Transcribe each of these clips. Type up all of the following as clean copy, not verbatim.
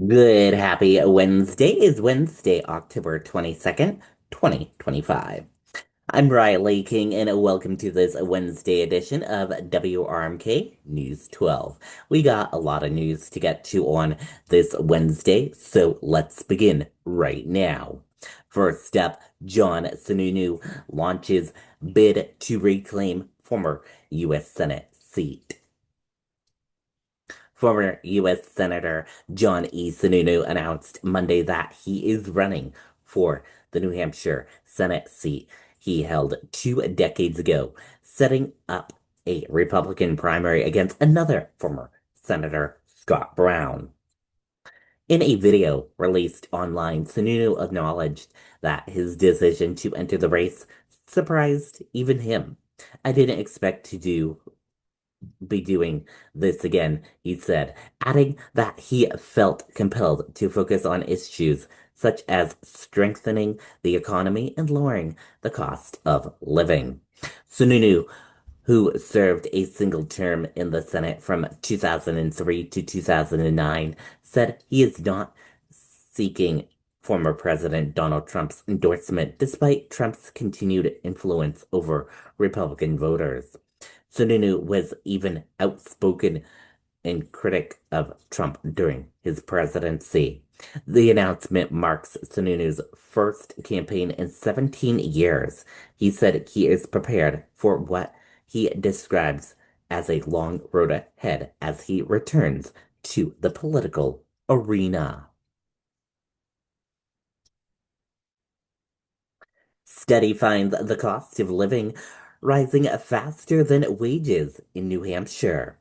Good, happy Wednesday is Wednesday, October 22nd, 2025. I'm Riley King, and welcome to this Wednesday edition of WRMK News 12. We got a lot of news to get to on this Wednesday, so let's begin right now. First up, John Sununu launches bid to reclaim former U.S. Senate seat. Former U.S. Senator John E. Sununu announced Monday that he is running for the New Hampshire Senate seat he held 2 decades ago, setting up a Republican primary against another former Senator, Scott Brown. In a video released online, Sununu acknowledged that his decision to enter the race surprised even him. I didn't expect to be doing this again, he said, adding that he felt compelled to focus on issues such as strengthening the economy and lowering the cost of living. Sununu, who served a single term in the Senate from 2003 to 2009, said he is not seeking former President Donald Trump's endorsement despite Trump's continued influence over Republican voters. Sununu was even outspoken and critic of Trump during his presidency. The announcement marks Sununu's first campaign in 17 years. He said he is prepared for what he describes as a long road ahead as he returns to the political arena. Study finds the cost of living rising faster than wages in New Hampshire.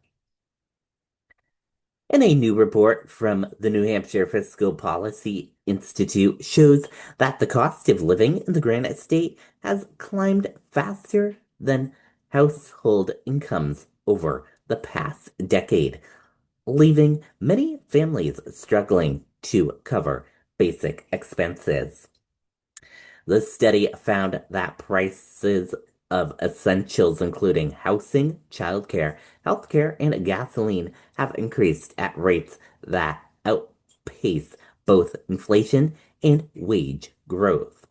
And a new report from the New Hampshire Fiscal Policy Institute shows that the cost of living in the Granite State has climbed faster than household incomes over the past decade, leaving many families struggling to cover basic expenses. The study found that prices of essentials, including housing, childcare, healthcare, and gasoline, have increased at rates that outpace both inflation and wage growth.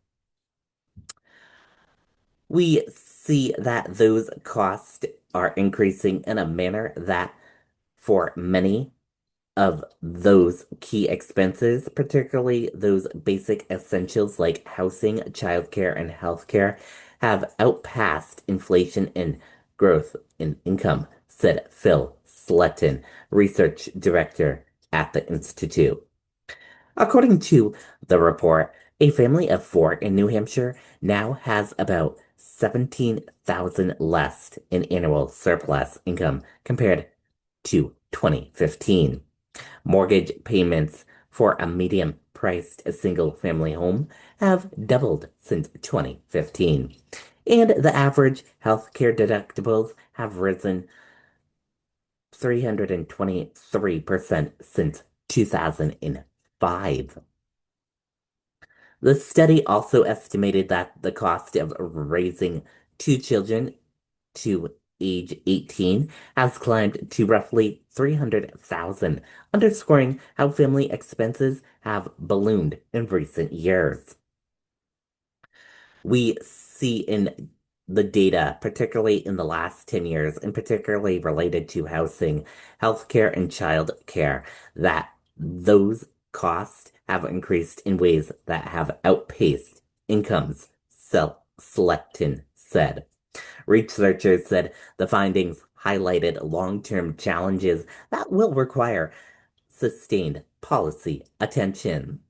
We see that those costs are increasing in a manner that, for many, of those key expenses, particularly those basic essentials like housing, childcare, and healthcare, have outpaced inflation and growth in income, said Phil Sletton, research director at the Institute. According to the report, a family of four in New Hampshire now has about 17,000 less in annual surplus income compared to 2015. Mortgage payments for a medium-priced single-family home have doubled since 2015, and the average healthcare deductibles have risen 323% since 2005. The study also estimated that the cost of raising two children to age 18 has climbed to roughly 300,000, underscoring how family expenses have ballooned in recent years. We see in the data, particularly in the last 10 years, and particularly related to housing, healthcare, and child care, that those costs have increased in ways that have outpaced incomes, Selectin said. Researchers said the findings highlighted long-term challenges that will require sustained policy attention.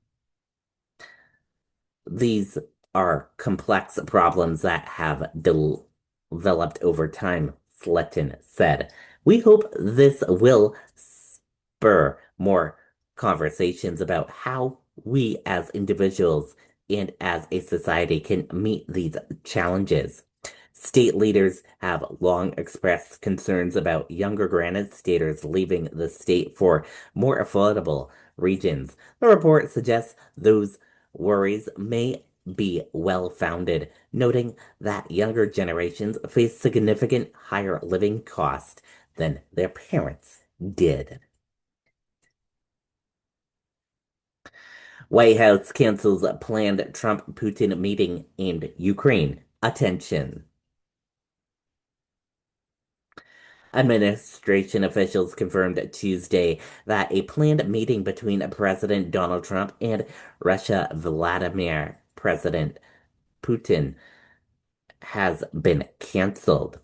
These are complex problems that have developed over time, Sletton said. We hope this will spur more conversations about how we as individuals and as a society can meet these challenges. State leaders have long expressed concerns about younger Granite Staters leaving the state for more affordable regions. The report suggests those worries may be well-founded, noting that younger generations face significant higher living costs than their parents did. White House cancels planned Trump-Putin meeting aimed Ukraine. Attention. Administration officials confirmed Tuesday that a planned meeting between President Donald Trump and Russia Vladimir President Putin has been canceled.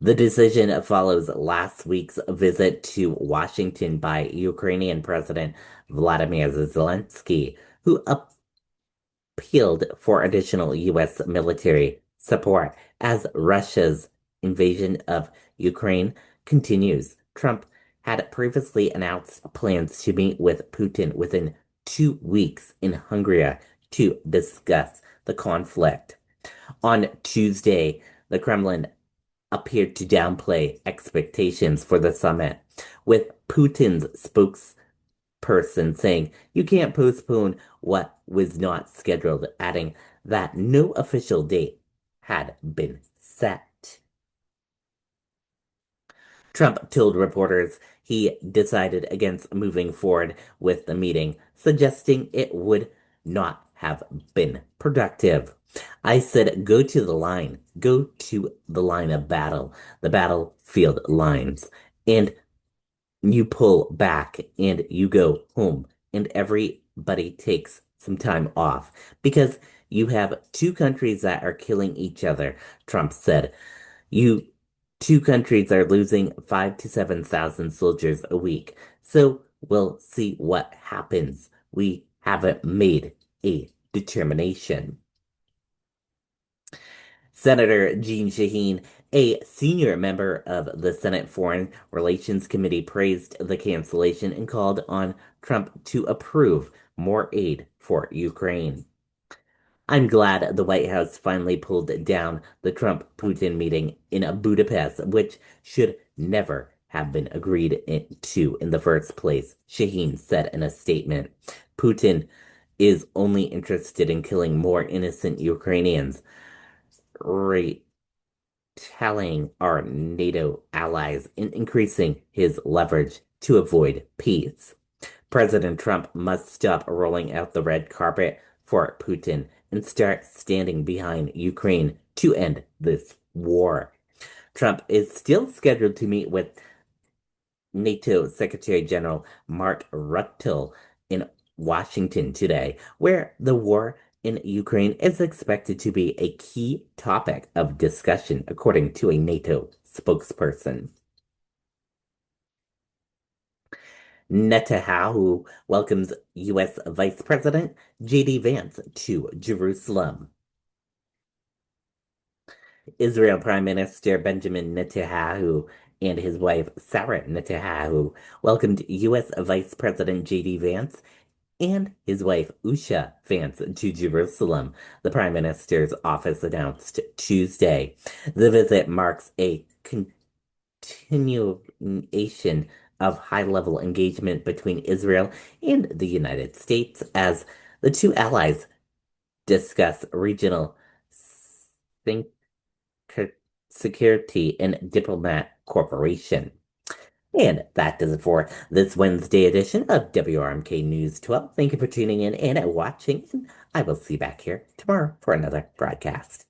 The decision follows last week's visit to Washington by Ukrainian President Vladimir Zelensky, who appealed for additional U.S. military support as Russia's invasion of Ukraine continues. Trump had previously announced plans to meet with Putin within 2 weeks in Hungary to discuss the conflict. On Tuesday, the Kremlin appeared to downplay expectations for the summit, with Putin's spokesperson saying, "You can't postpone what was not scheduled," adding that no official date had been set. Trump told reporters he decided against moving forward with the meeting, suggesting it would not have been productive. "I said, go to the line of battle, the battlefield lines, and you pull back and you go home, and everybody takes some time off because you have two countries that are killing each other," Trump said. "You two countries are losing 5 to 7,000 soldiers a week, so we'll see what happens. We haven't made a determination." Senator Jeanne Shaheen, a senior member of the Senate Foreign Relations Committee, praised the cancellation and called on Trump to approve more aid for Ukraine. "I'm glad the White House finally pulled down the Trump-Putin meeting in Budapest, which should never have been agreed to in the first place," Shaheen said in a statement. "Putin is only interested in killing more innocent Ukrainians, retelling our NATO allies, and increasing his leverage to avoid peace. President Trump must stop rolling out the red carpet for Putin and start standing behind Ukraine to end this war." Trump is still scheduled to meet with NATO Secretary General Mark Rutte in Washington today, where the war in Ukraine is expected to be a key topic of discussion, according to a NATO spokesperson. Netanyahu welcomes U.S. Vice President J.D. Vance to Jerusalem. Israel Prime Minister Benjamin Netanyahu and his wife Sarah Netanyahu welcomed U.S. Vice President J.D. Vance and his wife Usha Vance to Jerusalem, the Prime Minister's office announced Tuesday. The visit marks a continuation of high-level engagement between Israel and the United States as the two allies discuss regional security and diplomat cooperation. And that does it for this Wednesday edition of WRMK News 12. Thank you for tuning in and watching, and I will see you back here tomorrow for another broadcast.